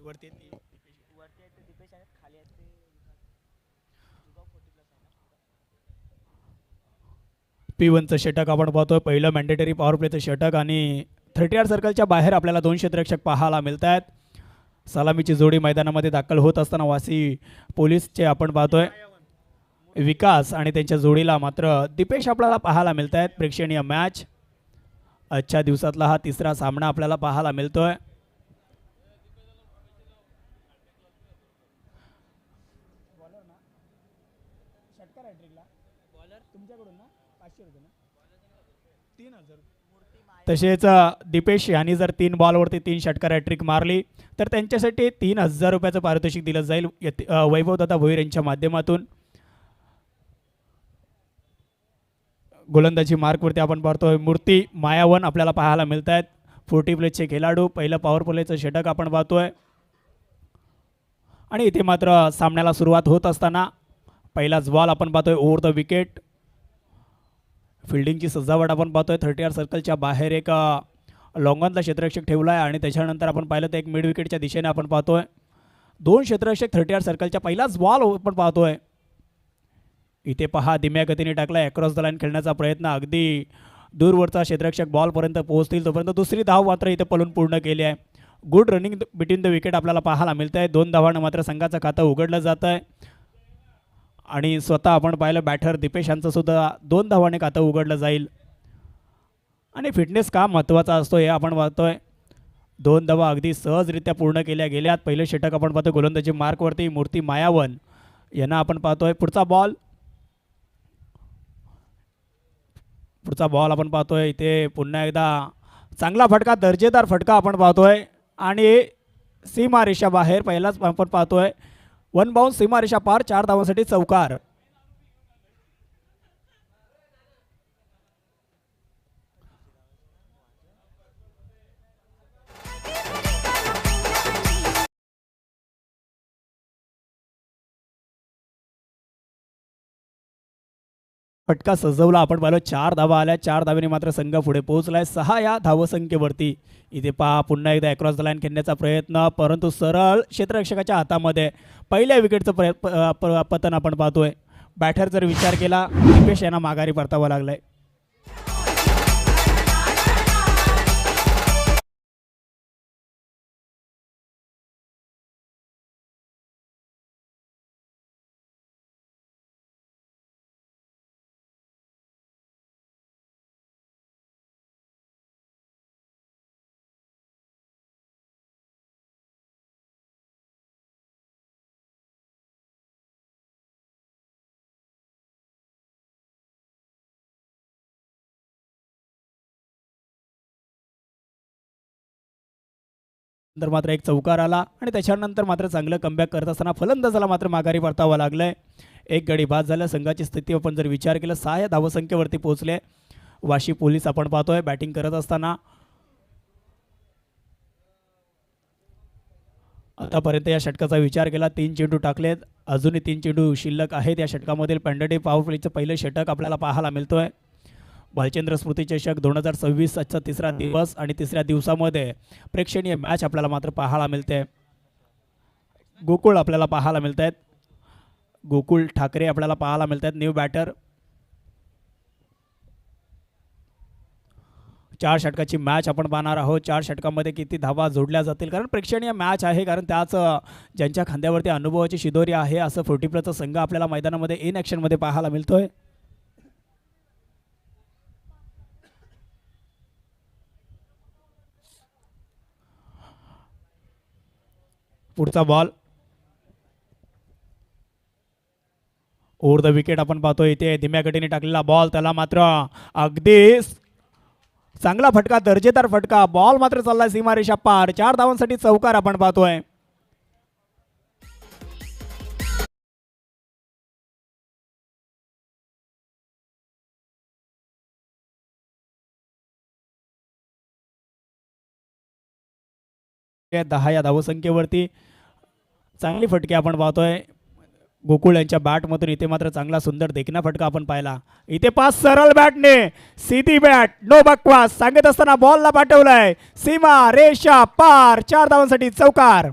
वरती वरती आहेत ते दिपेश आहेत, खाली आहेत ते जुगाव 40 प्लस आहे ना. P1चं षटक आपण पाहतोय, पहिलं मॅन्डेटरी पॉवर प्लेचं षटक आणि 30 सर्कलच्या बाहेर आपल्याला 2 क्षेत्ररक्षक पाहायला मिळत आहेत. सलामीची जोडी मैदानामध्ये दाखल होत असताना वासी पोलीसचे आपण पाहतोय विकास आणि त्यांच्या जोडीला मात्र दिपेश आपल्याला पाहायला मिळत आहेत. प्रेक्षणीय मॅच, आजच्या दिवसातला हा तिसरा सामना आपल्याला पाहायला मिळतोय. तसेच दिपेश यांनी जर 3 बॉलवरती 3 षटकार हॅट्रिक मारली तर त्यांच्यासाठी 3000 रुपयाचं पारितोषिक दिलं जाईल वैभवदादा भोईर यांच्या माध्यमातून. गोलंदाजी मार्कवरती आपण पाहतोय मूर्ती मायावन आपल्याला पाहायला मिळत आहेत. 40 प्लेचे खेळाडू, पहिलं पॉवर प्लेचं षटक आपण पाहतोय आणि इथे मात्र सामन्याला सुरुवात होत असताना पहिलाच बॉल आपण पाहतोय ओव्हर द विकेट. फिल्डिंगची सजावट आपण पाहतोय, 30 सर्कलच्या बाहेर एक लॉंगॉनला क्षेत्ररक्षक ठेवला आहे आणि त्याच्यानंतर आपण पाहिलं तर एक मिड विकेटच्या दिशेने आपण पाहतोय 2 क्षेत्ररक्षक 30 सर्कलच्या. पहिलाच बॉल आपण पाहतोय इथे पहा, धीम्या गतीने टाकला अक्रॉस द लाईन खेळण्याचा प्रयत्न, अगदी दूरवरचा क्षेत्ररक्षक बॉलपर्यंत पोहोचतील तोपर्यंत दुसरी धाव मात्र इथे पळून पूर्ण केली आहे. Good running between the wicket आपल्याला पाहायला मिळत आहे. 2 धावांना मात्र संघाचं खातं उघडलं जात आहे आणि स्वतः आपण पाहिलं बॅटर दिपेश यांचं सुद्धा 2 धावाने खातं उघडलं जाईल. आणि फिटनेस का महत्त्वाचा असतो हे आपण पाहतोय. 2 धावा अगदी सहजरित्या पूर्ण केल्या गेल्यात. पहिलं षटक आपण पाहतोय गोलंदाजी मार्कवरती मूर्ती मायावन यांना आपण पाहतोय. पुढचा बॉल आपण पाहतोय इथे पुन्हा एकदा चांगला फटका, दर्जेदार फटका आपण पाहतोय आणि सीमारेषा बाहेर पहिलाच आपण पाहतोय 1 बाउन्स, सीमारेषा पार, 4 धावांसाठी चौकार. फटका सजवला आपण पाहिलं, 4 धावा आल्या. 4 धावेने मात्र संघ पुढे पोहोचलाय 6 या धावसंख्येवरती. इथे पहा पुन्हा एकदा अक्रॉस द लाईन खेळण्याचा प्रयत्न, परंतु सरळ क्षेत्ररक्षकाच्या हातामध्ये पहिल्या विकेटचं पतन आपण पाहतोय. बॅटर जर विचार केला दिपेश यांना माघारी परतावं लागलंय. नंतर मात्र एक चौकार आला आणि त्याच्यानंतर मात्र चांगलं कमबॅक करत असताना फलंदाजाला मात्र माघारी परतावं लागलंय. एक गडी बाद झाल्या. संघाची स्थिती आपण जर विचार केला 6 या धावसंख्येवरती पोहोचले. वाशी पोलीस आपण पाहतोय बॅटिंग करत असताना. आतापर्यंत या षटकाचा विचार केला 3 चेंडू टाकलेत, अजूनही 3 चेंडू शिल्लक आहेत. या षटकामधील मॅन्डेटरी पॉवर प्लेचं पहिलं षटक आपल्याला पाहायला मिळतोय. भालचंद्र स्मृती चषक 2026 आजचा तिसरा दिवस आणि तिसऱ्या दिवसामध्ये प्रेक्षणीय मॅच आपल्याला मात्र पाहायला मिळते. गोकुळ आपल्याला पाहायला मिळत आहेत, गोकुळ ठाकरे आपल्याला पाहायला मिळत आहेत न्यू बॅटर. 4 षटकाची मॅच आपण पाहणार आहोत. 4 षटकामध्ये किती धावा जोडल्या जातील, कारण प्रेक्षणीय मॅच आहे, कारण त्याच ज्यांच्या खांद्यावरती अनुभवाची शिदोरी आहे असं 40 प्लसचा संघ आपल्याला मैदानामध्ये इन ॲक्शनमध्ये पाहायला मिळतोय. पुढचा बॉल ओव्हर द विकेट आपण पाहतोय इथे धीम्या गतीने टाकलेला बॉल, त्याला मात्र अगदी चांगला फटका, दर्जेदार फटका, बॉल मात्र चाललाय सीमारेषा पार. 4 धावांसाठी चौकार आपण पाहतोय. दहा या धावसंख्येवरती चांगली फटके आपण पाहतोय गोकुळ यांच्या बॅटमधून. इथे मात्र चांगला सुंदर देखना फटका आपण पाहिला. इथे पास सरळ बॅटने, सीधी बॅट, नो बकवास सांगत असताना बॉलला पाठवलाय सीमा रेषा पार. 4 धावांसाठी चौकार.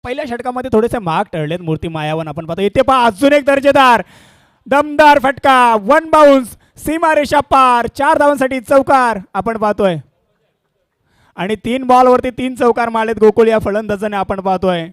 पहिल्या षटकामध्ये थोडेसे माग टळलेत मूर्ती मायावन आपण पाहतो. इथे पहा अजून एक दर्जेदार दमदार फटका, वन बाउन्स, सीमारेषा पार, 4 धावांसाठी चौकार आपण पाहतोय. आणि 3 बॉलवरती 3 चौकार मारलेत गोकुळ या फलंदाजाने आपण पाहतोय.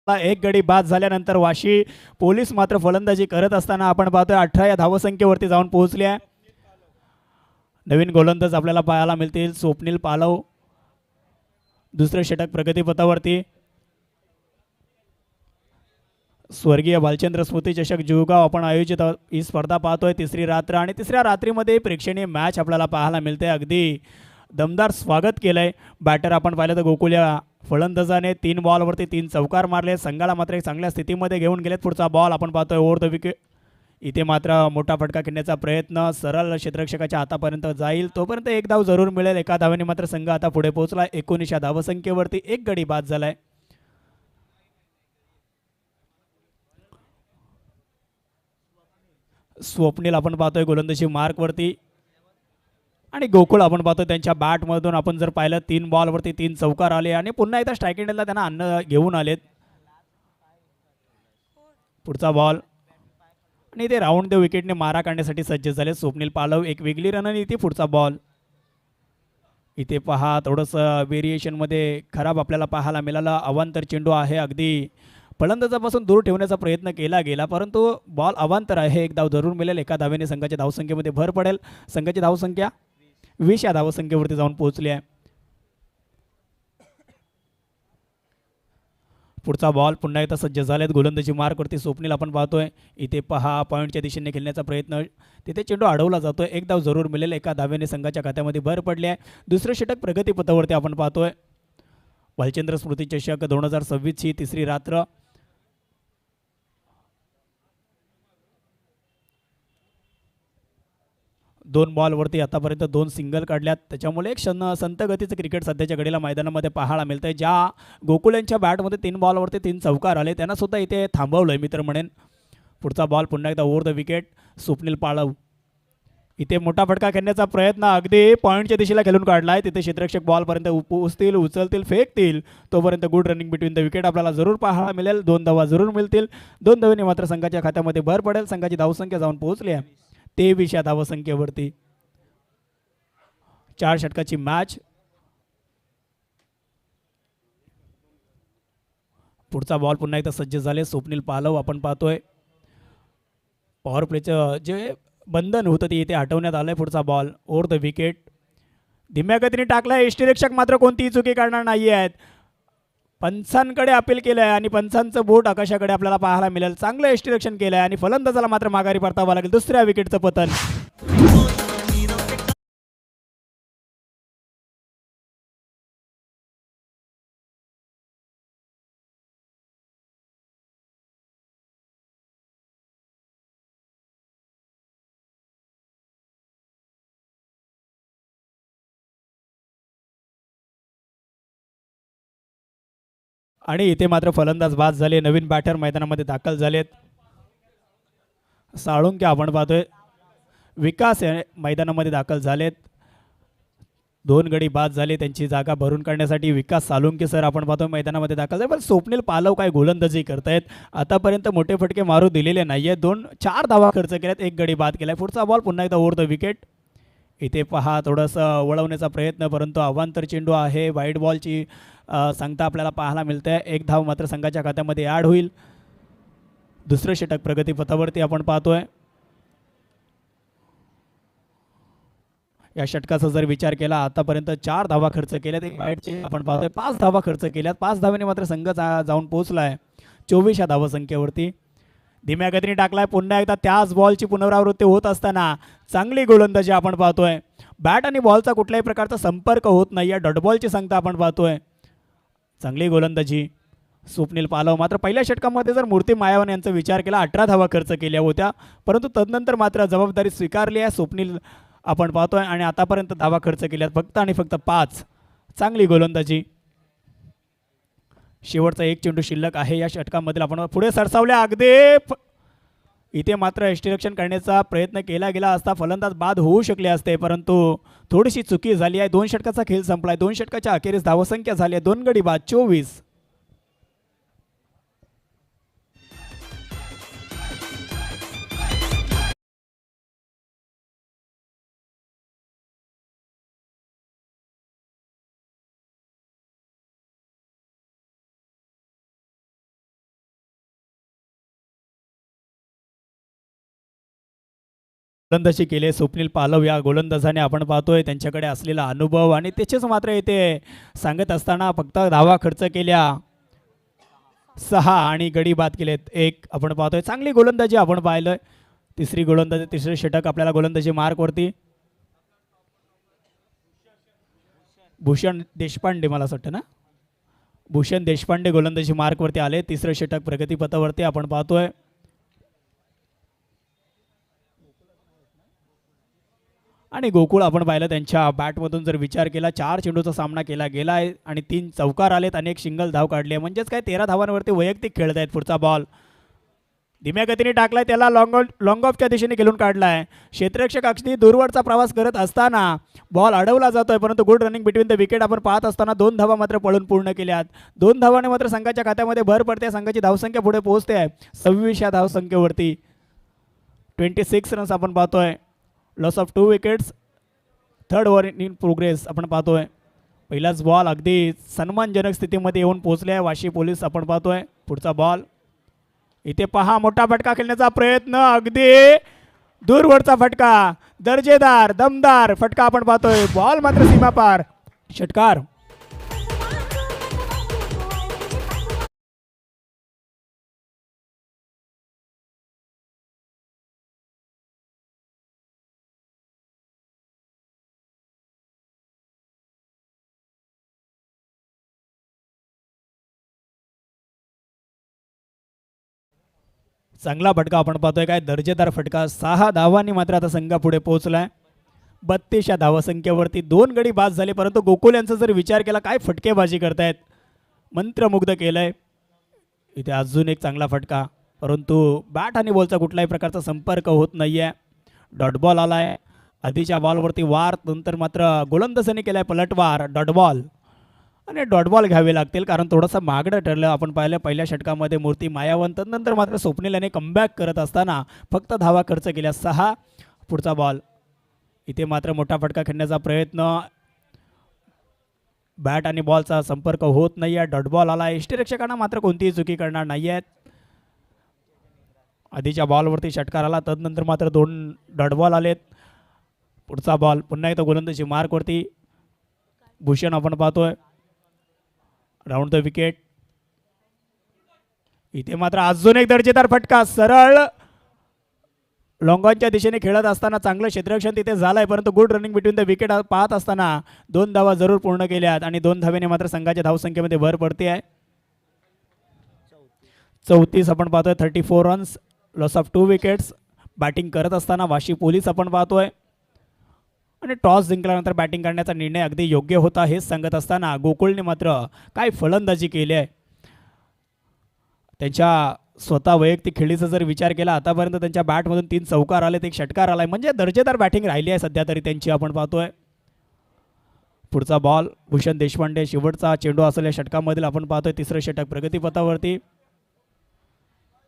एक गडी बाद झाल्यानंतर वाशी पोलीस मात्र फलंदाजी करत असताना आपण पाहतोय 18 या धावसंख्येवरती जाऊन पोहोचले आहे. नवीन गोलंदाज आपल्याला पाहायला मिळतील. स्वप्नील पालव दुसरे षटक प्रगतीपथावरती. स्वर्गीय भालचंद्र स्मृती चषक जुळगाव आपण आयोजित ही स्पर्धा पाहतोय. तिसरी रात्र आणि तिसऱ्या रात्रीमध्ये प्रेक्षणीय मॅच आपल्याला पाहायला मिळते. अगदी दमदार स्वागत केलंय. बॅटर आपण पाहिलं तर गोकुळ या फलंदाजाने 3 बॉलवरती 3 चौकार मारले. संघाला मात्र एक चांगल्या स्थितीमध्ये घेऊन गेलेत. पुढचा बॉल आपण पाहतोय ओव्हर द विकेट. इथे मात्र मोठा फटका खेळण्याचा प्रयत्न सरळ क्षेत्ररक्षकाच्या हातापर्यंत जाईल तोपर्यंत एक धाव जरूर मिळेल. एका धावेने मात्र संघ आता पुढे पोहोचला. 19 या धावसंख्येवरती एक गडी बाद झालाय. स्वप्नील आपण पाहतोय गोलंदाजी मार्कवरती आणि गोकुळ आपण पाहतो त्यांच्या बॅटमधून आपण जर पाहिलं 3 बॉलवरती 3 चौकार आले आणि पुन्हा एकदा स्ट्रायकिंग एंडला त्यांना अन्न घेऊन आलेत. पुढचा बॉल आणि ते राऊंड द विकेटने मारा काढण्यासाठी सज्ज झाले स्वप्नील पालव. एक वेगळी रणनीती. पुढचा बॉल इथे पहा थोडंसं व्हेरिएशनमध्ये खराब आपल्याला पाहायला मिळालं. अवांतर चेंडू आहे. अगदी फलंदाजापासून दूर ठेवण्याचा प्रयत्न केला गेला परंतु बॉल अवांतर आहे. एक धाव जरूर मिळेल. एका धावेने संघाच्या धावसंख्येमध्ये भर पडेल. संघाची धावसंख्या 20 या धावसंख्येवरती जाऊन पोहोचली आहे. पुढचा बॉल पुन्हा एकदा सज्ज झालेत गोलंदाजी मार्कवरती स्वप्नील आपण पाहतोय. इथे पहा पॉईंटच्या दिशेने खेळण्याचा प्रयत्न. तिथे चेंडू अडवला जातोय. एक धाव जरूर मिळेल. एका धावेने संघाच्या खात्यामध्ये भर पडली आहे. दुसरं षटक प्रगतीपथावरती आपण पाहतोय. भालचंद्र स्मृती चषक 2026 ची तिसरी रात्र. दोन बॉलवरती आतापर्यंत 2 सिंगल काढल्यात. त्याच्यामुळे एक संत गतीचं क्रिकेट सध्याच्या घडीला मैदानामध्ये पाहायला मिळतं आहे. ज्या गोकुळ यांच्या बॅटमध्ये 3 बॉलवरती 3 चौकार आले त्यांना सुद्धा इथे थांबवलं आहे मी तर म्हणेन. पुढचा बॉल पुन्हा एकदा ओव्हर द विकेट. स्वप्नील पाळव इथे मोठा फटका खेळण्याचा प्रयत्न अगदी पॉईंटच्या दिशेला खेळून काढला आहे. तिथे क्षेत्ररक्षक बॉलपर्यंत पोहोचतील, उचलतील, फेकतील तोपर्यंत good running between the wicket आपल्याला जरूर पाहायला मिळेल. 2 धावा जरूर मिळतील. 2 धावेने मात्र संघाच्या खात्यामध्ये भर पडेल. संघाची धावसंख्या जाऊन पोहोचली आहे 23 या धावसंख्येवरती. 4 षटकाची मॅच. पुढचा बॉल पुन्हा एकदा सज्ज झाले स्वप्नील पालव आपण पाहतोय. पॉवर प्लेचं जे बंधन होतं ते इथे हटवण्यात आलंय. पुढचा बॉल ओव्हर द विकेट. धीम्या गतीने टाकलाय. यष्टीरक्षक मात्र कोणतीही चुकी करणार नाही आहेत. पंचांकडे अपील केलं आहे आणि पंचांचं बोट आकाशाकडे आपल्याला पाहायला मिळेल. चांगलं यष्टीरक्षण केलं आहे आणि फलंदाजाला मात्र माघारी परतावं लागेल. दुसऱ्या विकेटचं पतन. आणि इथे मात्र फलंदाज बाद झाले. नवीन बॅटर मैदानामध्ये दाखल झालेत. साळुंके आपण पाहतोय. विकास मैदानामध्ये दाखल झालेत. 2 गडी बाद झाले. त्यांची जागा भरून काढण्यासाठी विकास साळुंके सर आपण पाहतोय मैदानामध्ये दाखल झाले. पण स्वप्नील पालव काय गोलंदाजी करतायत. आतापर्यंत मोठे फटके मारू दिलेले नाही आहेत. 4 धावा खर्च केल्यात. 1 गडी बाद केलाय. पुढचा बॉल पुन्हा एकदा ओव्हर द विकेट. इथे पहा थोडंसं वळवण्याचा प्रयत्न परंतु अवांतर चेंडू आहे. वाईट बॉलची सांगता आपल्याला पाहायला मिळते. 1 धाव मात्र संघाच्या खात्यामध्ये ॲड होईल. दुसरं षटक प्रगतीपथावरती आपण पाहतोय. या षटकाचा जर विचार केला आतापर्यंत 4 धावा खर्च केल्यात. एक वाईटचे आपण पाहतोय 5 धावा खर्च केल्यात. 5 धावेने मात्र संघ जाऊन पोहोचला आहे 24 या धावसंख्येवरती. धीम्या गतीने टाकलाय. पुन्हा एकदा त्याच बॉलची पुनरावृत्ती होत असताना चांगली गोलंदाजी आपण पाहतोय. बॅट आणि बॉलचा कुठल्याही प्रकारचा संपर्क होत नाही आहे. डॉट बॉलची सांगता आपण पाहतोय. चांगली गोलंदाजी स्वप्नील पालव. मात्र पहिल्या षटकामध्ये जर मूर्ती मायावन यांचा विचार केला 18 धावा खर्च केल्या होत्या, परंतु तदनंतर मात्र जबाबदारी स्वीकारली आहे स्वप्नील आपण पाहतोय आणि आतापर्यंत धावा खर्च केल्यात फक्त आणि फक्त 5. चांगली गोलंदाजी. शेवटचा एक चेंडू शिल्लक आहे या षटकामधील. आपण पुढे सरसावल्या अगदी इथे मात्र यष्टीरक्षण करण्याचा प्रयत्न केला गेला असता फलंदाज बाद होऊ शकले असते, परंतु थोडीशी चुकी झाली आहे. 2 षटकाचा खेळ संपलाय. 2 षटकाच्या अखेरीस धावसंख्या झाली आहे 2 गडी बाद 24. गोलंदाजी केले स्वप्नील पालव या गोलंदाजाने. आपण पाहतोय त्यांच्याकडे असलेला अनुभव आणि त्याचेच मात्र इथे सांगत असताना फक्त धावा खर्च केल्या 6 आणि गडी बाद केलेत 1. आपण पाहतोय चांगली गोलंदाजी आपण पाहिलं. तिसरी गोलंदाजी, तिसरे षटक आपल्याला गोलंदाजी मार्कवरती. भूषण देशपांडे मला असं वाटतं ना, भूषण देशपांडे गोलंदाजी मार्कवरती आले. तिसरं षटक प्रगतीपथावरती आपण पाहतोय. आणि गोकुळ आपण पाहिलं त्यांच्या बॅटमधून जर विचार केला 4 चेंडूचा सामना केला गेला आहे आणि 3 चौकार आलेत, अनेक सिंगल धाव काढली आहे. म्हणजेच काय 13 धावांवरती वैयक्तिक खेळत आहेत. पुढचा बॉल धीम्या गतीने टाकलाय, त्याला लॉंग ऑफच्या दिशेने खेळून काढलाय. क्षेत्ररक्षक अगदी दूरवरचा प्रवास करत असताना बॉल अडवला जातोय, परंतु good running between the wicket आपण पाहत असताना 2 धावा मात्र पळून पूर्ण केल्यात. 2 धावाने मात्र संघाच्या खात्यामध्ये भर पडते. संघाची धावसंख्या पुढे पोहोचते आहे 26 या धावसंख्येवरती. 26 रन्स आपण पाहतोय. Loss of 2 wickets. 3rd over in progress आपण पाहतोय. पहिलाच बॉल अगदी सन्मानजनक स्थितीमध्ये येऊन पोहोचले आहे वाशी पोलीस आपण पाहतोय. पुढचा बॉल इथे पहा, मोठा फटका खेळण्याचा प्रयत्न, अगदी दूरवरचा फटका, दर्जेदार दमदार फटका आपण पाहतोय. बॉल मात्र सीमापार. षटकार चांगला फटका आपण पाहतोय. काय दर्जेदार फटका. 6 धावांनी मात्र आता संघ पुढे पोहोचलाय 32 या धावसंख्येवरती. 2 गडी बाद झाले, परंतु गोकुल यांचा जर विचार केला काय फटकेबाजी करतायत, मंत्रमुग्ध केलंय. इथे अजून एक चांगला फटका, परंतु बॅट आणि बॉलचा कुठल्याही प्रकारचा संपर्क होत नाहीये. डॉट बॉल आलाय. आधीच्या बॉलवरती वार, नंतर मात्र गोलंदाजाने केलाय पलटवार. डॉट बॉल आणि डॉट बॉल घ्यावे लागतील कारण थोडंसं महागडं ठरलं. आपण पाहिलं पहिल्या षटकामध्ये मूर्ती मायावंत, नंतर मात्र स्वप्नील याने कमबॅक करत असताना फक्त धावा खर्च केल्या 6. पुढचा बॉल इथे मात्र मोठा फटका खेळण्याचा प्रयत्न, बॅट आणि बॉलचा संपर्क होत नाही आहे. डॉट बॉल आला. यष्टीरक्षकांना मात्र कोणतीही चुकी करणार नाही आहेत. आधीच्या बॉलवरती षटकार आला, तदनंतर मात्र 2 डॉट बॉल आलेत. पुढचा बॉल पुन्हा एकदा गोलंदाजी मार्कवरती. भूषण आपण पाहतोय राऊंड द विकेट. इथे मात्र अजून एक दर्जेदार फटका, सरळ लॉंगॉनच्या दिशेने खेळत असताना चांगलं क्षेत्ररक्षण तिथे झालंय, परंतु good running between the wicket पाहत असताना 2 धावा जरूर पूर्ण केल्यात आणि 2 धावेने मात्र संघाच्या धावसंख्येमध्ये भर पडते आहे. 34 आपण पाहतोय. 34 runs. Loss of 2 wickets. Batting करत असताना वाशी पोलीस आपण पाहतोय आणि टॉस जिंकल्यानंतर बॅटिंग करण्याचा निर्णय अगदी योग्य होता हेच सांगत असताना गोकुळने मात्र काय फलंदाजी केली आहे. त्यांच्या स्वतः वैयक्तिक खेळीचा जर विचार केला आतापर्यंत त्यांच्या बॅटमधून 3 चौकार आलेत, 1 षटकार आलाय, म्हणजे दर्जेदार बॅटिंग राहिली आहे सध्या तरी त्यांची आपण पाहतोय. पुढचा बॉल भूषण देशपांडे. शेवटचा चेंडू असलेल्या षटकामधील आपण पाहतोय 3रं षटक प्रगतीपथावरती.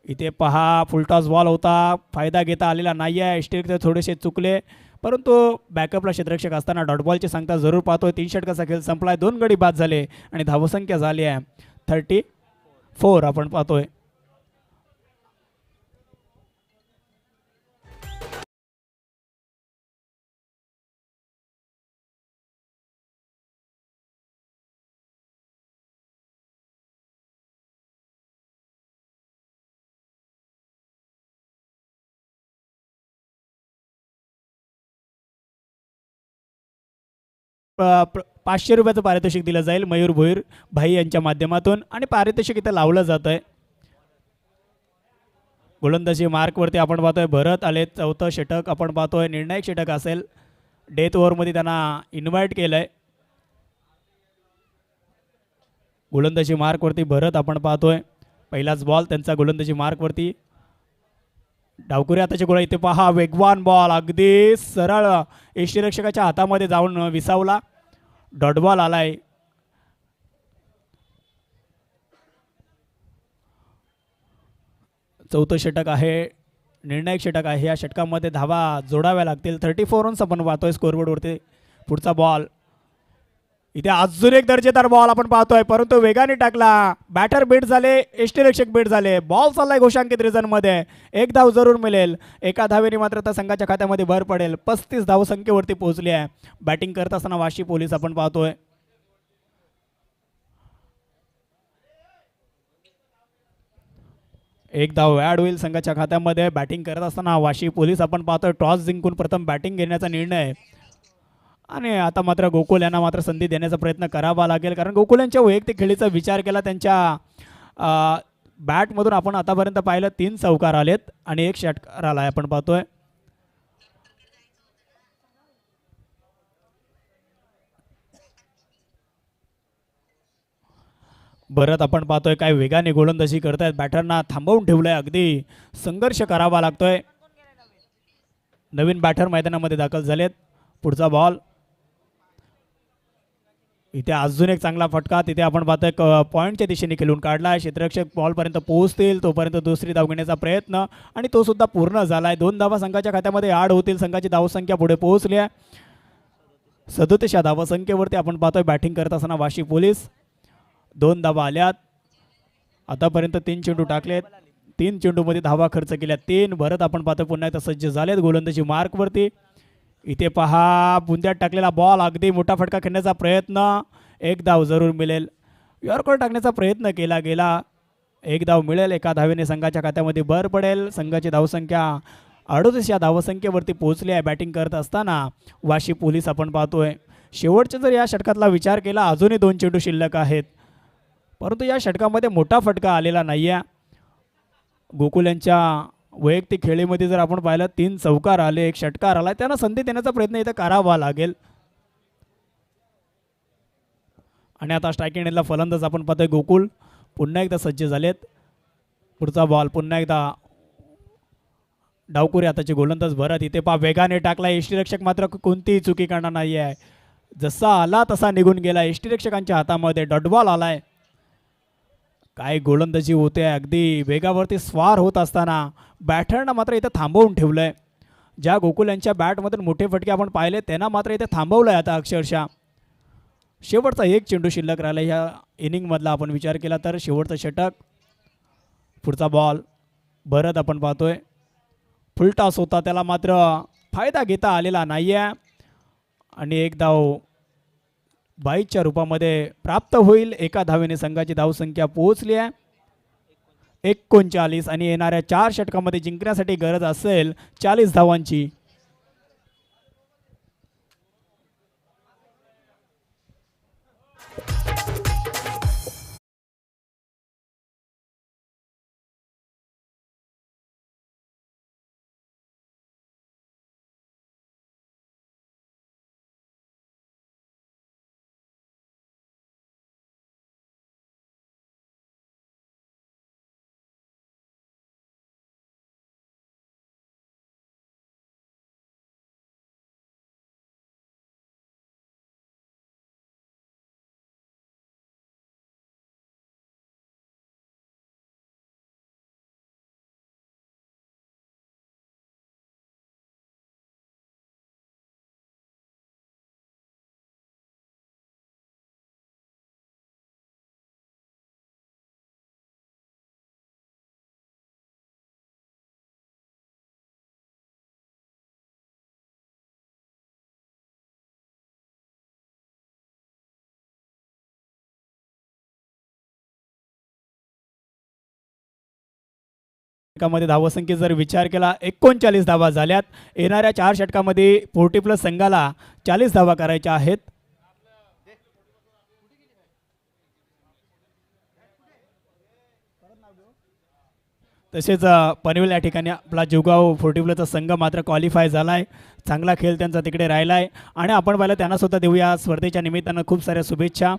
इथे पहा फुलटॉस बॉल होता, फायदा घेता आलेला नाही आहे. यष्टीरक्षक थोडेसे चुकले, परंतु बॅकअपला क्षेत्ररक्षक असताना डॉट बॉलची सांगता जरूर पाहतोय. 3 षटकाचा खेळ संपलाय, 2 गडी बाद झाले आणि धावसंख्या झाली आहे 34 आपण पाहतोय. 500 रुपयाचं पारितोषिक दिलं जाईल मयूर भोईर भाई यांच्या माध्यमातून आणि पारितोषिक इथं लावलं जात आहे. गोलंदाजी मार्कवरती आपण पाहतोय भरत आले, चौथं षटक आपण पाहतोय, निर्णायक षटक असेल. डेथ ओव्हरमध्ये त्यांना इन्व्हाइट केलं आहे. गोलंदाजी मार्कवरती भरत आपण पाहतोय, पहिलाच बॉल त्यांचा गोलंदाजी मार्कवरती. डावकुरी आताची गोळा इथे पहा, वेगवान बॉल अगदी सरळ यष्टीरक्षकाच्या हातामध्ये जाऊन विसावला. डॉट बॉल आलाय. चौथं षटक आहे, निर्णायक षटक आहे. या षटकामध्ये धावा जोडाव्या लागतील. 34 रन्स आपण पाहतोय स्कोरबोर्डवरती. पुढचा बॉल इथे अजून एक दर्जेदार बॉल आपण पाहतोय, परंतु वेगाने टाकला. बॅटर बीट झाले, यष्टीरक्षक बीट झाले. बॉल चाललाय घोषांकित रिझनमध्ये. एक धाव जरूर मिळेल. एका धावेने मात्र त्या संघाच्या खात्यामध्ये भर पडेल. 35 धावसंख्येवरती पोहोचली आहे. बॅटिंग करत असताना वाशी पोलीस आपण पाहतोय. एक धाव ॲड होईल संघाच्या खात्यामध्ये. बॅटिंग करत असताना वाशी पोलीस आपण पाहतोय टॉस जिंकून प्रथम बॅटिंग घेण्याचा निर्णय. आणि आता मात्र गोकुल यांना मात्र संधी देण्याचा प्रयत्न करावा लागेल, कारण गोकुल यांच्या वैयक्तिक खेळीचा विचार केला त्यांच्या बॅटमधून आपण आतापर्यंत पाहिलं 3 चौकार आलेत आणि 1 षटकार आलाय आपण पाहतोय. भरत आपण पाहतोय काय वेगाने गोलंदाजी करतायत. बॅटरना थांबवून ठेवलंय. अगदी संघर्ष करावा लागतोय. नवीन बॅटर मैदानामध्ये दाखल झालेत. पुढचा बॉल इथे अजून एक चांगला फटका. तिथे आपण पाहतोय पॉईंटच्या दिशेने खेळून काढला. क्षेत्ररक्षक बॉलपर्यंत पोहोचतील तोपर्यंत दुसरी धाव घेण्याचा प्रयत्न आणि तो सुद्धा पूर्ण झालाय. 2 धावा संघाच्या खात्यामध्ये ॲड होतील. संघाची धावसंख्या पुढे पोहोचली आहे 37 धावसंख्येवरती आपण पाहतोय. बॅटिंग करत असताना वाशी पोलीस 2 धावा आल्यात. आतापर्यंत 3 चेंडू टाकलेत. 3 चेंडूमध्ये धावा खर्च केल्या 3. भरत आपण पाहतोय पुन्हा एकदा सज्ज झालेत गोलंदाजी मार्कवरती. इथे पहा बुंद्यात टाकलेला बॉल, अगदी मोठा फटका खेळण्याचा प्रयत्न. 1 धाव जरूर मिळेल. यॉर्कर टाकण्याचा प्रयत्न केला गेला. 1 धाव मिळेल. एका धावेने संघाच्या खात्यामध्ये भर पडेल. संघाची धावसंख्या 38 या धावसंख्येवरती पोहोचली आहे. बॅटिंग करत असताना वाशी पोलीस आपण पाहतोय. शेवटच्या जर या षटकातला विचार केला अजूनही 2 चेंडू शिल्लक आहेत, परंतु या षटकामध्ये मोठा फटका आलेला नाही आहे. गोकुल यांच्या वैयक्तिक खेळीमध्ये जर आपण पाहिलं 3 चौकार आले, 1 षटकार आला. त्यांना संधी देण्याचा प्रयत्न इथं करावा लागेल. आणि आता स्ट्रायकिंग एंडला फलंदाज आपण पाहतोय गोकुल पुन्हा एकदा सज्ज झालेत. पुढचा बॉल पुन्हा एकदा डावकुरी आताचे गोलंदाज भरत. इथे पहा वेगाने टाकला. यष्टीरक्षक मात्र कोणतीही चुकी करणार नाही आहे. जसा आला तसा निघून गेला. यष्टीरक्षकांच्या हातामध्ये डॉट बॉल आलाय. काय गोलंदाजी होते. अगदी वेगावरती स्वार होत असताना बॅटरनं मात्र इथं थांबवून ठेवलंय. ज्या गोकुल यांच्या बॅटमधून मोठे फटके आपण पाहिले त्यांना मात्र इथे थांबवलंय आता अक्षरशः. शेवटचा 1 चेंडू शिल्लक राहिला ह्या इनिंगमधला आपण विचार केला तर. शेवटचं षटक. पुढचा बॉल भरत आपण पाहतोय. फुल टॉस होता, त्याला मात्र फायदा घेता आलेला नाही आहे आणि 1 धाव 22च्या रूपामध्ये प्राप्त होईल. एका धावेने संघाची धावसंख्या पोहोचली आहे 39 आणि येणाऱ्या 4 षटकामध्ये जिंकण्यासाठी गरज असेल 40 धावांची. षटकामध्ये धावसंख्येचा जर विचार केला 39 धावा झाल्यात. येणाऱ्या 4 षटकामध्ये 40+ संघाला 40 धावा करायच्या आहेत. तसेच पनवेल या ठिकाणी आपला जीवगाव 40 संघ मात्र क्वालिफाय झाला आहे. चांगला खेळ त्यांचा तिकडे राहिला आहे आणि आपण पाहिलं त्यांना सुद्धा देऊया स्पर्धेच्या निमित्तानं खूप साऱ्या शुभेच्छा.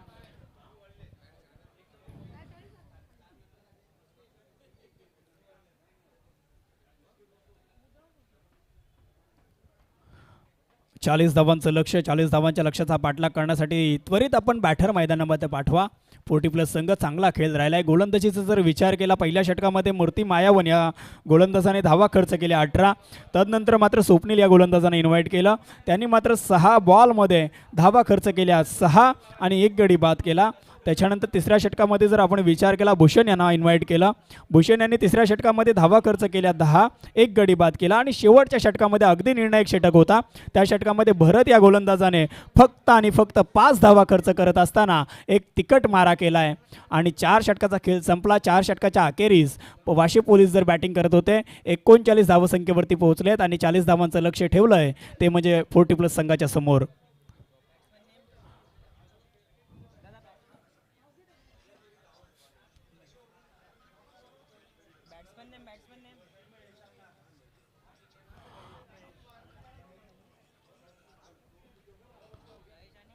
चाळीस धावांचं लक्ष, 40 धावांच्या लक्ष्याचा पाठलाग करण्यासाठी त्वरित आपण बॅटर मैदानामध्ये पाठवा. 40+ संघ चांगला खेळ राहिला आहे. गोलंदाजीचा जर विचार केला पहिल्या षटकामध्ये मूर्ती मायावन या गोलंदाजाने धावा खर्च केल्या 18. तदनंतर मात्र स्वप्नील या गोलंदाजाने इन्व्हाइट केलं. त्यांनी मात्र 6 बॉलमध्ये धावा खर्च केल्या 6 आणि 1 गडी बाद केला. त्याच्यानंतर तिसऱ्या षटकामध्ये जर आपण विचार केला भूषण यांना इन्व्हाइट केलं. भूषण यांनी तिसऱ्या षटकामध्ये धावा खर्च केल्या 10, 1 गडी बाद केला आणि शेवटच्या षटकामध्ये अगदी निर्णायक षटक होता. त्या षटकामध्ये भरत या गोलंदाजाने फक्त आणि फक्त 5 धावा खर्च करत असताना एक तिकट मारा केला आहे आणि 4 षटकाचा खेळ संपला. 4 षटकाच्या अखेरीस वाशी पोलीस जर बॅटिंग करत होते 39 धावसंख्येवरती पोहोचलेत आणि 40 धावांचं लक्ष ठेवलं आहे ते म्हणजे 40+ संघाच्या समोर.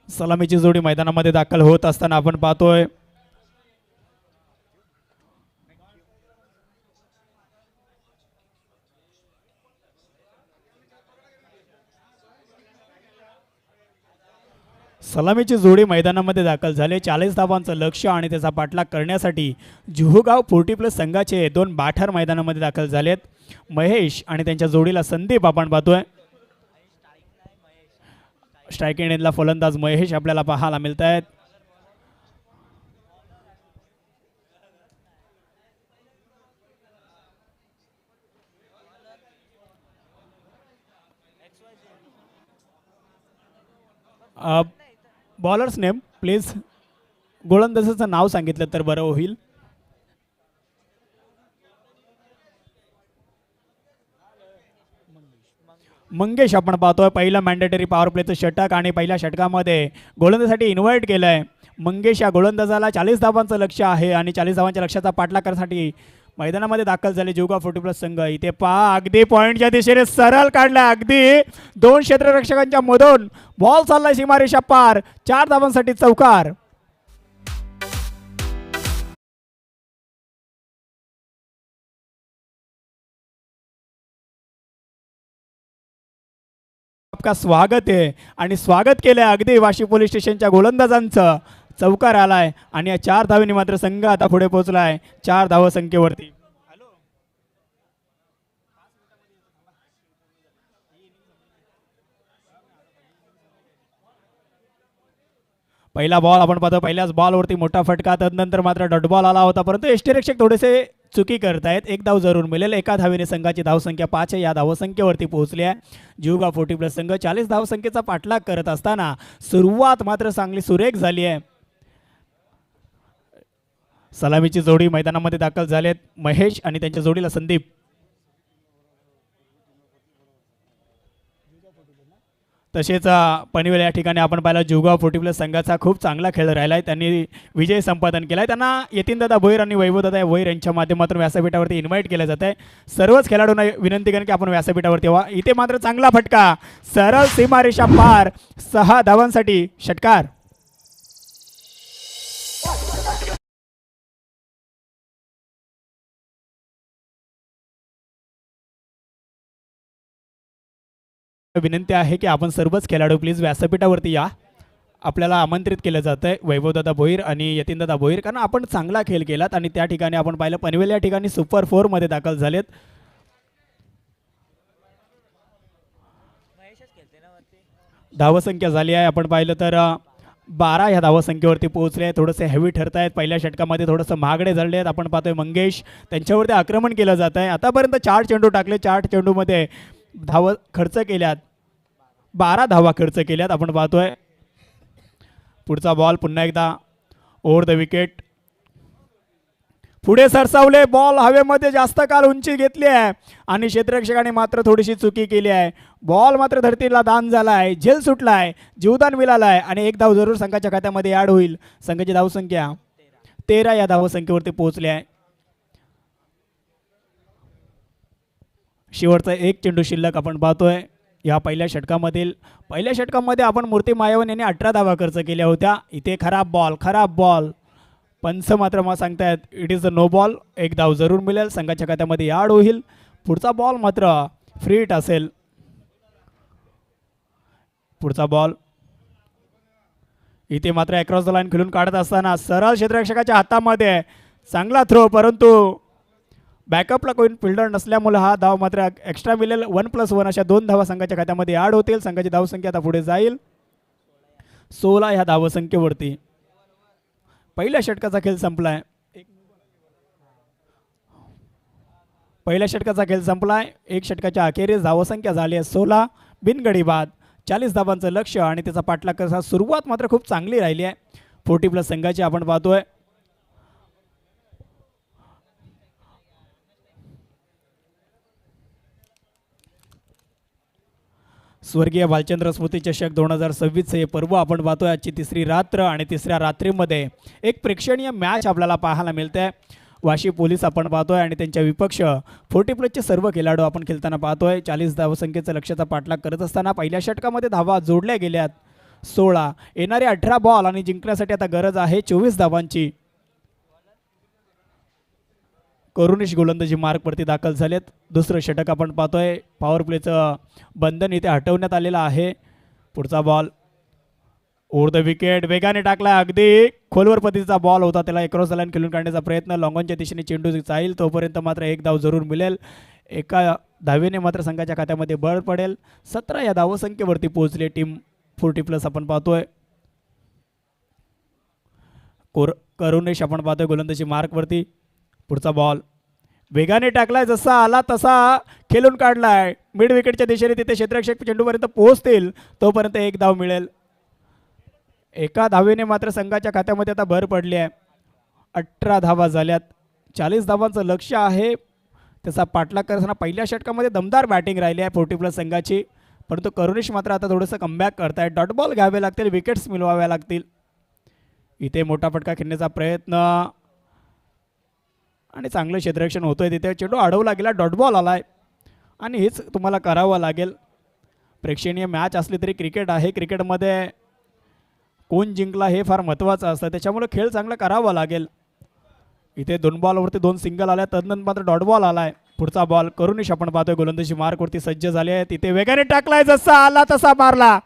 सलामीची जोडी मैदानामध्ये दाखल होत असताना आपण पाहतोय सलामीची जोडी मैदानामध्ये दाखल झाले. 40 धावांचं लक्ष आणि त्याचा पाठलाग करण्यासाठी जुहूगाव 40+ संघाचे 2 बॅटर मैदानामध्ये दाखल झालेत. महेश आणि त्यांच्या जोडीला संदीप आपण पाहतोय. स्ट्रायकिंग एंडला फलंदाज महेश आपल्याला पाहायला मिळत आहेत. बॉलर्स नेम प्लीज, गोलंदाजाचं नाव सांगितलं तर बरं होईल. मंगेश आपण पाहतोय. पहिलं मॅन्डेटरी पॉवर प्लेचं षटक आणि पहिल्या षटकामध्ये गोलंदाजासाठी इन्व्हाइट केलं आहे. मंगेश या गोलंदाजाला 40 धावांचं लक्ष आहे आणि 40 धावांच्या लक्ष्याचा पाठलाग करण्यासाठी मैदानामध्ये दाखल झाले जीवगाव 40+ संघ. इथे पहा अगदी पॉईंटच्या दिशेने सरळ काढला, अगदी 2 क्षेत्ररक्षकांच्या मधून बॉल चाललाय सीमारेषा पार. 4 धावांसाठी चौकार. आपका स्वागत आहे आणि स्वागत केलंय अगदी वाशी पोलीस स्टेशनच्या गोलंदाजांचं. चौकार आलाय आणि या 4 धावेने मात्र संघ आता पुढे पोहोचलाय 4 धावसंख्येवरती. पहिला बॉल आपण पाहतो. पहिल्याच बॉलवरती मोठा फटका, तदनंतर मात्र डॉट बॉल आला होता, परंतु यष्टीरक्षक थोडेसे चुकी करतायत. 1 धाव जरूर मिळेल. 1 धावेने संघाची धावसंख्या 5 या धावसंख्येवरती पोहोचली आहे. जीवगाव 40+ संघ 40 धावसंख्येचा पाठलाग करत असताना सुरुवात मात्र चांगली सुरेख झाली आहे. सलामीची जोडी मैदानामध्ये दाखल झालेत महेश आणि त्यांच्या जोडीला संदीप. तसेच पनवेल या ठिकाणी आपण पाहिलं जीवगाव 40+ संघाचा खूप चांगला खेळ राहिला आहे. त्यांनी विजय संपादन केला आहे. त्यांना यतीनदादा भोईर आणि वैभवदादा भोईर यांच्या माध्यमातून व्यासपीठावरती इन्व्हाइट केलं जात आहे. सर्वच खेळाडूंना विनंती करेन की आपण व्यासपीठावरती व्हा. इथे मात्र चांगला फटका, सरळ सीमारेषा पार. 6 धावांसाठी षटकार. विनंती आहे की आपण सर्वच खेळाडू प्लीज व्यासपीठावरती या. आपल्याला आमंत्रित केलं जातं आहे वैभवदादा भोईर आणि यतीनदादा भोईर, कारण आपण चांगला खेळ केलात आणि त्या ठिकाणी आपण पाहिलं पनवेल या ठिकाणी सुपर 4 मध्ये दाखल झालेत. धावसंख्या झाली आहे आपण पाहिलं तर 12 ह्या धावसंख्येवरती पोहोचले आहेत. थोडंसे हेवी ठरत आहेत. पहिल्या षटकामध्ये थोडंसं महागडे झाले आहेत. आपण पाहतोय मंगेश त्यांच्यावरती आक्रमण केलं जात आहे. आतापर्यंत 4 चेंडू टाकले. 4 चेंडूमध्ये धावा खर्च केल्यात, 12 धावा खर्च केल्यात. आपण पाहतोय पुढचा बॉल पुन्हा एकदा ओव्हर द विकेट. पुढे सरसावले, बॉल हवेमध्ये जास्त काळ उंची घेतली आहे आणि क्षेत्ररक्षकाने मात्र थोडीशी चुकी केली आहे. बॉल मात्र धरतीला दान झाला आहे, झेल सुटला आहे, जीवदान मिळालं आहे आणि 1 धाव जरूर संघाच्या खात्यामध्ये ॲड होईल. संघाची धावसंख्या 13 या धावसंख्येवरती पोहोचली आहे. शेवटचा एक चेंडू शिल्लक आपण पाहतोय या पहिल्या षटकामध्ये आपण मूर्ती मायावन यांनी 18 धावा खर्च केल्या होत्या. इथे खराब बॉल पंच मात्र मग सांगतायत it is a no ball. एक धाव जरूर मिळेल, संघाच्या खात्यामध्ये याड होईल. पुढचा बॉल मात्र फ्री हिट असेल. पुढचा बॉल इथे मात्र अक्रॉस द लाईन खेळून काढत असताना सरळ क्षेत्ररक्षकाच्या हातामध्ये चांगला थ्रो, परंतु बॅकअपला कोणी फिल्डर नसल्यामुळे हा धाव मात्र एक्स्ट्रा मिळेल. 1+1 अशा 2 धावा संघाच्या खात्यामध्ये ॲड होतील. संघाची धावसंख्या आता पुढे जाईल 16 ह्या धावसंख्येवरती. पहिल्या षटकाचा खेळ संपलाय. एक षटकाच्या अखेरीस धावसंख्या झाली आहे 16. बिनगडी बाद 40 धावांचं लक्ष्य आणि त्याचा पाठलाग कसा सुरुवात मात्र खूप चांगली राहिली आहे 40+ संघाची आपण पाहतोय. स्वर्गीय भालचंद्र स्मृती चषक 2026 हे पर्व आपण पाहतोय. आजची तिसरी रात्र आणि तिसऱ्या रात्रीमध्ये एक प्रेक्षणीय मॅच आपल्याला पाहायला मिळते. वाशी पोलीस आपण पाहतोय आणि त्यांच्या विपक्ष 40+चे सर्व खेळाडू आपण खेळताना पाहतोय. 40 धावसंख्येचा लक्ष्याचा पाठलाग करत असताना पहिल्या षटकामध्ये धावा जोडल्या गेल्यात 16. येणारे 18 बॉल आणि जिंकण्यासाठी आता गरज आहे 24 धावांची. करुणेश गोलंदाजी मार्कवरती दाखल झालेत. दुसरं षटक आपण पाहतोय. पॉवर प्लेचं बंधन इथे हटवण्यात आलेलं आहे. पुढचा बॉल ओव्हर द विकेट वेगाने टाकला. अगदी खोलवर पद्धतीचा बॉल होता, त्याला अक्रॉस द लाईन खेळून काढण्याचा प्रयत्न. लॉंगॉनच्या दिशेने चेंडू जाईल तोपर्यंत मात्र एक धाव जरूर मिळेल. एका धावेने मात्र संघाच्या खात्यामध्ये बळ पडेल. 17 या धावसंख्येवरती पोहोचले टीम 40+ आपण पाहतोय. करुणेश आपण पाहतोय गोलंदाजी मार्कवरती. पुढचा बॉल वेगाने टाकलाय, जसा आला तसा खेळून काढलाय मिड विकेटच्या दिशेने. तिथे क्षेत्ररक्षक चेंडूपर्यंत पोहोचतील तोपर्यंत एक धाव मिळेल. एका धावेने मात्र संघाच्या खात्यामध्ये आता भर पडली आहे. 18 धावा झाल्यात. 40 धावांचं लक्ष्य आहे. त्याचा पाठलाग करताना पहिल्या षटकामध्ये दमदार बॅटिंग राहिली आहे 40+ संघाची, परंतु करुणेश मात्र आता थोडंसं कमबॅक करताय. डॉट बॉल घ्यावे लागतील, विकेट्स मिळवाव्या लागतील. इथे मोठा फटका खेळण्याचा प्रयत्न आणि चांगलं क्षेत्ररक्षण होतोय. तिथे चेंडू अडवला गेला, डॉट बॉल आलाय आणि हेच तुम्हाला करावं लागेल. प्रेक्षणीय मॅच असली तरी क्रिकेट आहे. क्रिकेटमध्ये कोण जिंकला हे फार महत्त्वाचं असतं, त्याच्यामुळे खेळ चांगला करावा लागेल. इथे 2 बॉलवरती 2 सिंगल आल्या, तदनंतर मात्र डॉट बॉल आलाय. पुढचा बॉल करुणेश आपण पाहतोय गोलंदाजी मार्कवरती सज्ज झाले आहे. तिथे वेगाने टाकलाय, जसा आला तसा मारला,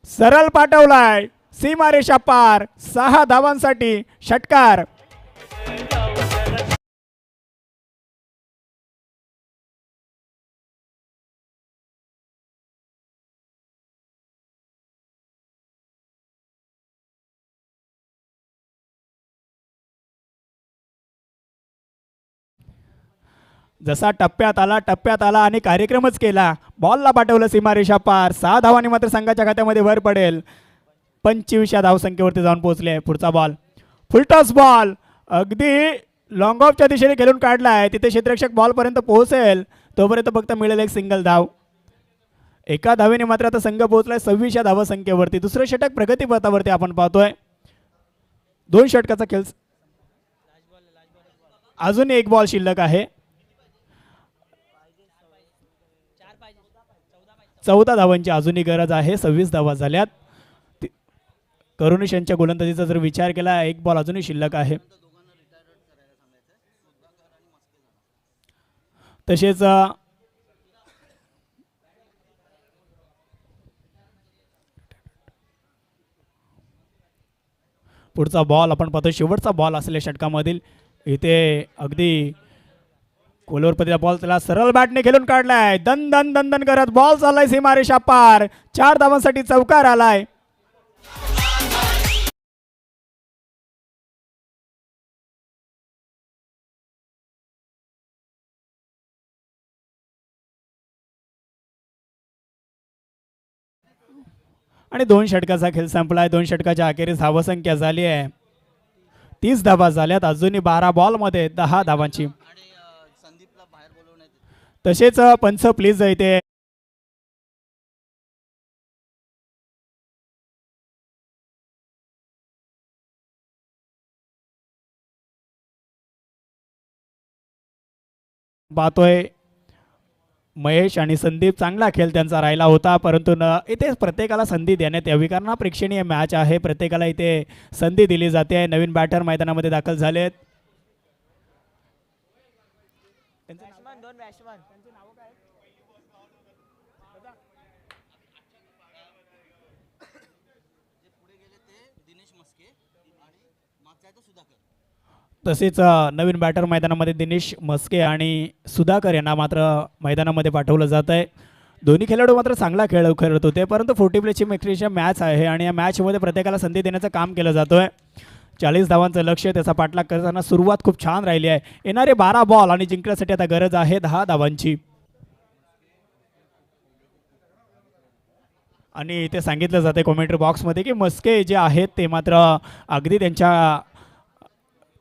सरळ पाठवलाय सीमारेषा पार. 6 धावांसाठी षटकार. जसा टप्प्यात आला आणि कार्यक्रमच केला. बॉलला पाठवलं सीमारेषा पार. 6 धावांनी मात्र संघाच्या खात्यामध्ये भर पडेल. 25 या धावसंख्येवरती जाऊन पोहोचले. पुढचा बॉल फुलटॉस बॉल अगदी लॉंग ऑफच्या दिशेने खेळून काढलाय. तिथे क्षेत्ररक्षक बॉलपर्यंत पोहोचेल तोपर्यंत फक्त मिळेल एक सिंगल धाव. एका धावेने मात्र आता संघ पोहोचलाय 26 या धावसंख्येवरती. दुसरं षटक प्रगतीपथावरती आपण पाहतोय. 2 षटकाचा खेळ, अजून एक बॉल शिल्लक आहे. 14 धावांची अजूनही गरज आहे. 26 धावा झाल्यात. करुणेश यांच्या गोलंदाजीचा जर विचार केला, एक बॉल अजूनही शिल्लक आहे. तसेच पुढचा बॉल आपण पाहतो, शेवटचा बॉल असलेल्या षटकामधील. इथे अगदी कोलवर पतीचा बॉल त्याला सरळ बॅटने खेळून काढलाय. दन दन दन दन करत बॉल चाललाय सीमारेषा पार. 4 धावांसाठी चौकार आलाय. आणि 2 षटकाचा खेळ संपलाय. 2 षटकाच्या अखेरीस धावसंख्या झाली आहे 30 धावा झाल्यात. अजूनही 12 बॉलमध्ये 10 धावांची. तसेच पंच प्लीज इथे पाहतोय महेश आणि संदीप चांगला खेळ त्यांचा राहिला होता, परंतु इथे प्रत्येकाला संधी देण्यात यावी कारण हा प्रेक्षणीय मॅच आहे. प्रत्येकाला इथे संधी दिली जाते. नवीन बॅटर मैदानामध्ये दाखल झालेत. बॅट्समन 2 बॅट्समन तसेच नवीन बॅटर मैदानामध्ये दिनेश मस्के आणि सुधाकर यांना मात्र मैदानामध्ये पाठवलं जात आहे. दोन्ही खेळाडू मात्र चांगला खेळ खेळत होते, परंतु 40 प्लेची मेक्रीची मॅच आहे आणि या मॅचमध्ये प्रत्येकाला संधी देण्याचं काम केलं जातं आहे. 40 धावांचं लक्ष, त्याचा पाठलाग करताना सुरुवात खूप छान राहिली आहे. येणारे 12 बॉल आणि जिंकण्यासाठी आता गरज आहे 10 धावांची. आणि इथे सांगितलं जाते कॉमेंट्री बॉक्समध्ये की मस्के जे आहेत ते मात्र अगदी त्यांच्या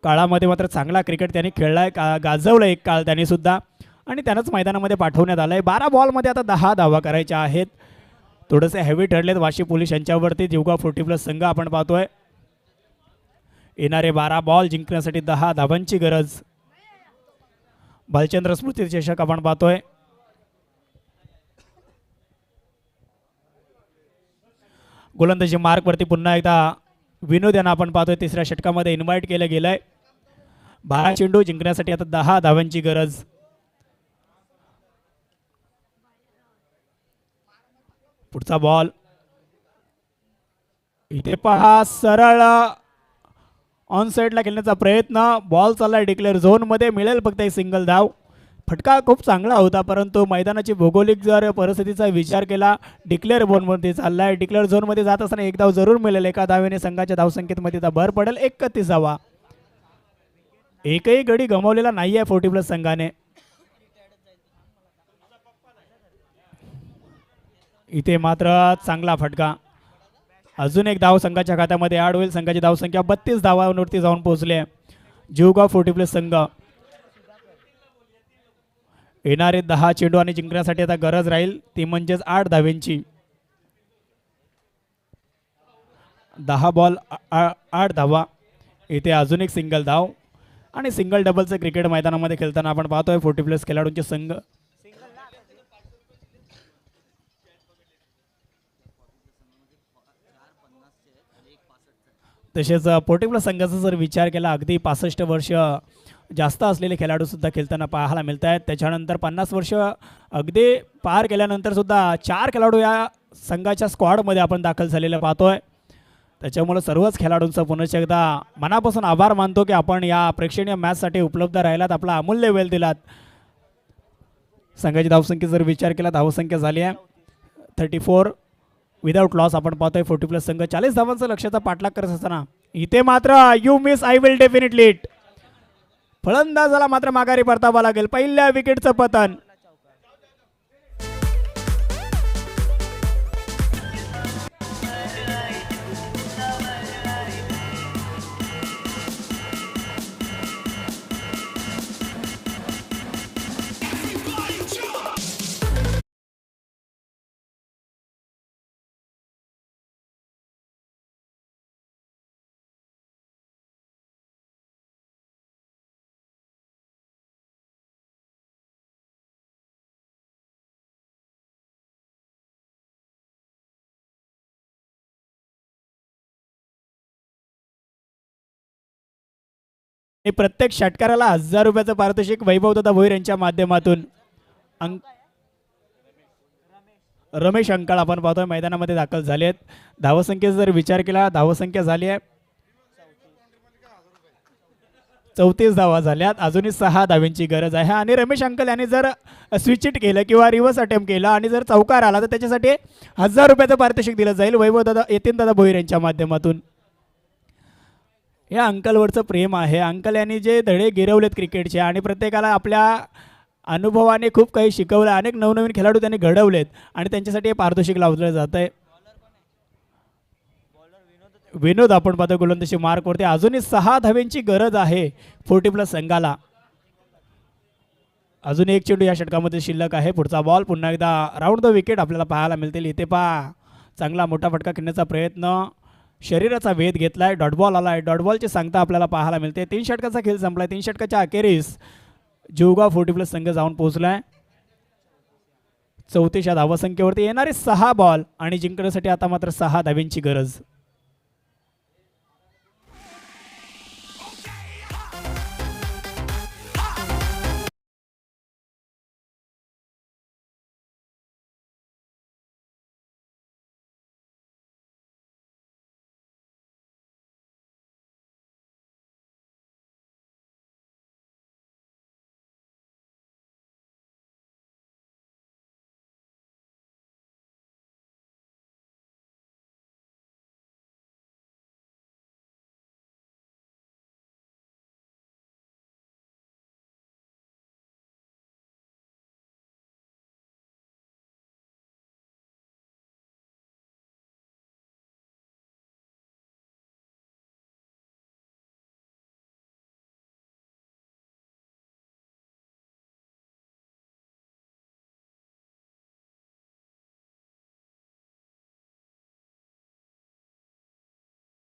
काळामध्ये मात्र चांगला क्रिकेट त्यांनी खेळला आहे, गाजवलं एक काळ त्यांनी सुद्धा आणि त्यानंच मैदानामध्ये पाठवण्यात आलं आहे. 12 बॉलमध्ये आता 10 धावा करायच्या आहेत. थोडेसे हेवी ठरलेत वाशी पोलीस यांच्यावरती. जीवगाव 40+ संघ आपण पाहतोय. येणारे 12 बॉल जिंकण्यासाठी 10 धावांची गरज. भालचंद्र स्मृती चषक आपण पाहतोय. गोलंदाजी मार्कवरती पुन्हा एकदा विनोद यांना आपण पाहतोय. तिसऱ्या षटकामध्ये इन्व्हाइट केलं गेलंय. 12 चेंडू जिंकण्यासाठी आता 10 धावांची गरज. पुढचा बॉल इथे पहा, सरळ ऑन साईडला खेळण्याचा प्रयत्न. बॉल चाललाय डिक्लेअर झोनमध्ये, मिळेल फक्त एक सिंगल धाव. फटका खूप चांगला होता, परंतु मैदानाची भौगोलिक जर परिस्थितीचा विचार केला, डिक्लेअर झोनमध्ये चाललाय. डिक्लेअर झोनमध्ये जात असताना एक धाव जरूर मिळेल. एका धावेने संघाच्या धावसंख्येमध्ये भर पडेल. 31 धावा. एकही गडी गमावलेला नाही आहे 40+ संघाने. इथे मात्र चांगला फटका. अजून एक धाव संघाच्या खात्यामध्ये ॲड होईल. संघाची धावसंख्या 32 धावांवरती जाऊन पोहोचले. जीवगाव 40+ संघ. येणारे 10 चेंडू आणि जिंकण्यासाठी आता गरज राहील ती म्हणजेच 8 धावेंची. 10 बॉल 8 धावा. इथे अजून एक सिंगल धाव आणि सिंगल डबलचं क्रिकेट मैदानामध्ये खेळताना आपण पाहतोय 40+ खेळाडूंचे संघ. तसेच 40+ संघाचा जर विचार केला, अगदी 65 वर्ष जास्त असलेले खेळाडू सुद्धा खेळताना पाहायला मिळत आहेत. त्याच्यानंतर 50 वर्ष अगदी पार केल्यानंतर सुद्धा 4 खेळाडू या संघाच्या स्क्वॉडमध्ये आपण दाखल झालेलं पाहतोय. त्याच्यामुळे सर्वच खेळाडूंचा पुनश्च एकदा मनापासून आभार मानतो की आपण या प्रेक्षणीय मॅचसाठी उपलब्ध राहिलात, आपला अमूल्य वेळ दिलात. संघाची धावसंख्या जर विचार केला, धावसंख्या झाली आहे 34 विदाउट लॉस आपण पाहतोय. 40+ संघ 40 धावांचा लक्ष्याचा पाठलाग करत असताना इथे मात्र you miss I will definitely it. फलंदाजाला मात्र माघारी परतावा लागेल. पहिल्या विकेटचं पतन. प्रत्येक षटकाराला 1000 रुपयाचं पारितोषिक वैभवदादा भोईर यांच्या माध्यमातून. रमेश अंकाळ आपण पाहतोय मैदानामध्ये दाखल झालेत. धावसंख्येचा जर विचार केला, धावसंख्या झाली आहे 34 धावा झाल्यात. अजूनही 6 धाव्यांची गरज आहे आणि रमेश अंकल यांनी जर स्विच इट केलं किंवा रिव्हर्स अटेम्प्ट केला आणि जर चौकार आला तर त्याच्यासाठी 1000 रुपयाचं पारितोषिक दिलं जाईल वैभवदादा यतीनदादा भोईर यांच्या माध्यमातून. या अंकलवरचं प्रेम आहे. अंकल यांनी जे धडे गिरवलेत क्रिकेटचे आणि प्रत्येकाला आपल्या अनुभवाने खूप काही शिकवलं. अनेक नवनवीन खेळाडू त्यांनी घडवलेत आणि त्यांच्यासाठी हे पारितोषिक लावलं जात आहे. विनोद आपण पाहतो गोलंदाजी मार्कवरती. अजूनही 6 धाव्यांची गरज आहे 40+ संघाला. अजून एक चेंडू या षटकामध्ये शिल्लक आहे. पुढचा बॉल पुन्हा एकदा राऊंड द विकेट आपल्याला पाहायला मिळतील. इथे पहा चांगला मोठा फटका खेळण्याचा प्रयत्न, शरीराचा वेध घेतलाय. डॉट बॉल आला आहे. डॉट बॉलची सांगता आपल्याला पाहायला मिळते. 3 षटकाचा खेळ संपलाय. 3 षटकाच्या अखेरीस जीवगाव 40+ संघ जाऊन पोहोचलाय. 34 धावसंख्येवरती येणारे 6 बॉल आणि जिंकण्यासाठी आता मात्र 6 धाव्यांची गरज.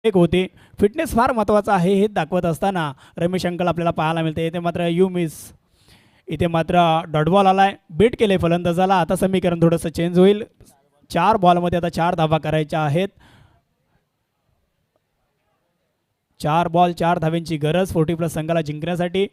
एक होती फिटनेस फार महत्त्वाचा आहे हे दाखवत असताना रमेश अंकल आपल्याला पाहायला मिळते. इथे मात्र यू मिस, इथे मात्र डॉट बॉल आलाय, बीट केले फलंदाजाला. आता समीकरण थोडंसं चेंज होईल. 4 बॉलमध्ये आता 4 धावा करायच्या आहेत. 4 बॉल 4 धाव्यांची गरज 40+ संघाला जिंकण्यासाठी.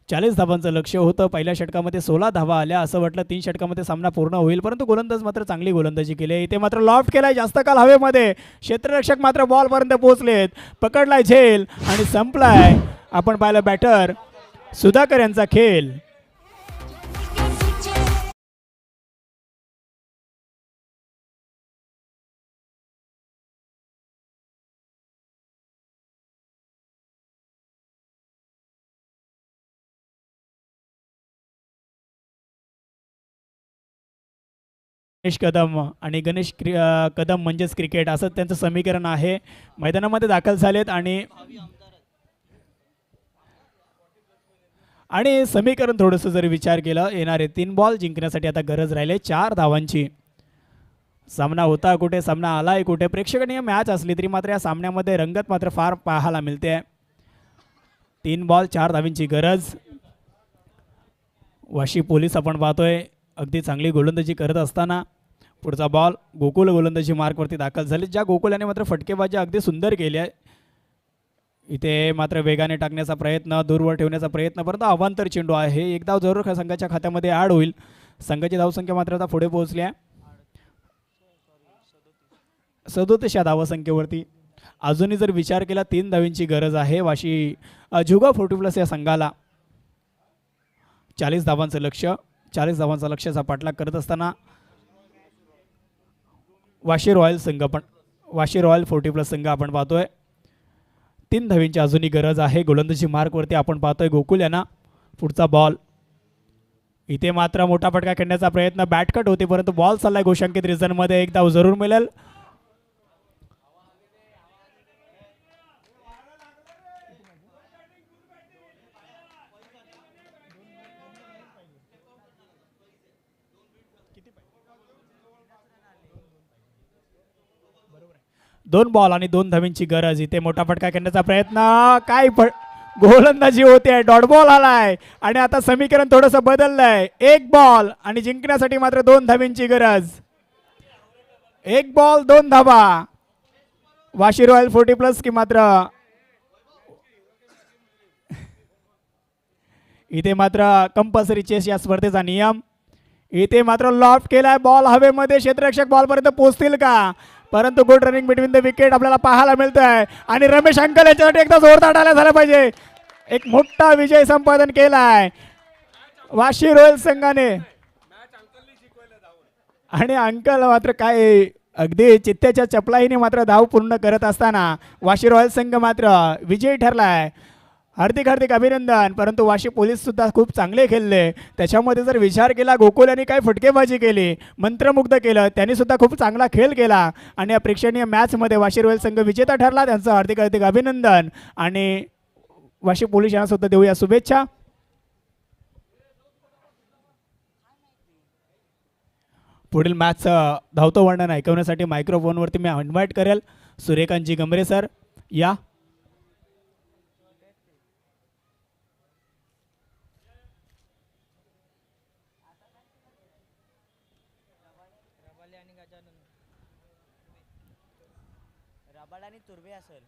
40 धावांचं लक्ष होतं. पहिल्या षटकामध्ये 16 धावा आल्या. असं वाटलं 3 षटकामध्ये सामना पूर्ण होईल, परंतु गोलंदाज मात्र चांगली गोलंदाजी केली. इथे मात्र लॉफ्ट केलाय जास्त काल हवेमध्ये. क्षेत्ररक्षक मात्र बॉलपर्यंत पोहोचलेत. पकडलाय झेल आणि संपलाय. आपण पाहिलं बॅटर सुधाकर यांचा खेळ. गणेश कदम आणि कदम म्हणजेच क्रिकेट असं त्यांचं समीकरण आहे. मैदानामध्ये दाखल झालेत आणि समीकरण थोडंसं जर विचार केला, येणारे 3 बॉल जिंकण्यासाठी आता गरज राहिले 4 धावांची. सामना होता कुठे, सामना आलाय कुठे, प्रेक्षणीय मॅच असली तरी मात्र या सामन्यामध्ये रंगत मात्र फार पाहायला मिळते. 3 बॉल 4 धावांची गरज. वाशी पोलीस आपण पाहतोय अगदी चांगली गोलंदाजी करत असताना. पुढचा बॉल गोकुल गोलंदाजी मार्कवरती दाखल झाले. ज्या गोकुलाने मात्र फटकेबाजी अगदी सुंदर केली आहे. इथे मात्र वेगाने टाकण्याचा प्रयत्न, दूरवर ठेवण्याचा प्रयत्न, परंतु अवांतर चेंडू आहे. एक धाव जरूर संघाच्या खात्यामध्ये ॲड होईल. संघाची धावसंख्या मात्र आता पुढे पोहोचली आहे 37 धावसंख्येवरती. अजूनही जर विचार केला 3 धावींची गरज आहे वाशी जुगा 40+ या संघाला. 40 धावांचं लक्ष, 40 धावांचा लक्षाचा पाठलाग करत असताना वाशी रॉयल 40+ संघ आपण पाहतोय. 3 धावींची अजूनही गरज आहे. गोलंदाजी मार्कवरती आपण पाहतोय गोकुल यांना. पुढचा बॉल, इथे मात्र मोठा फटका खेळण्याचा प्रयत्न, बॅट कट होते परंतु बॉल चाललाय घोषांकित रिझनमध्ये. एक धाव जरूर मिळेल. दोन बॉल आणि 2 धावींची गरज. इथे मोठा फटका खेळण्याचा प्रयत्न, काय गोलंदाजी होते. डॉट बॉल आलाय आणि आता समीकरण थोडंसं बदललंय. 1 बॉल आणि जिंकण्यासाठी मात्र 2 धावींची गरज. 1 बॉल 2 धावा. वाशी रॉयल 40+ की मात्र इथे मात्र कंपल्सरी चेस या स्पर्धेचा नियम. इथे मात्र लॉफ्ट केलाय बॉल हवेमध्ये. क्षेत्ररक्षक बॉलपर्यंत पोहोचतील का, परंतु good running between the wicket आपल्याला पाहायला मिळत आहे. आणि रमेश अंकल याच्यासाठी एकदा जोरदार टाळ्या झाला पाहिजे. एक मोठा विजय संपादन केलाय वाशी रॉयल संघाने. आणि अंकल मात्र काय अगदी चित्त्याच्या चपलाईने मात्र धाव पूर्ण करत असताना वाशी रॉयल संघ मात्र विजयी ठरलाय. हार्दिक हार्दिक अभिनंदन. परंतु वाशी पोलीस सुद्धा खूप चांगले खेळले. त्याच्यामध्ये जर विचार केला गोकुल यांनी काय फटकेबाजी केली, मंत्रमुग्ध केलं, त्यांनी सुद्धा खूप चांगला खेळ केला आणि या प्रेक्षणीय मॅचमध्ये वाशी रॉयल संघ विजेता ठरला. त्यांचं हार्दिक हार्दिक अभिनंदन आणि वाशी पोलीस यांना सुद्धा देऊया शुभेच्छा. पुढील मॅच धावतो वर्णन ऐकवण्यासाठी मायक्रोफोनवरती मी इन्व्हाइट करेल सूर्यकांतजी गमरे सर. या आणि गजानन रबाड आणि तुर्बे असेल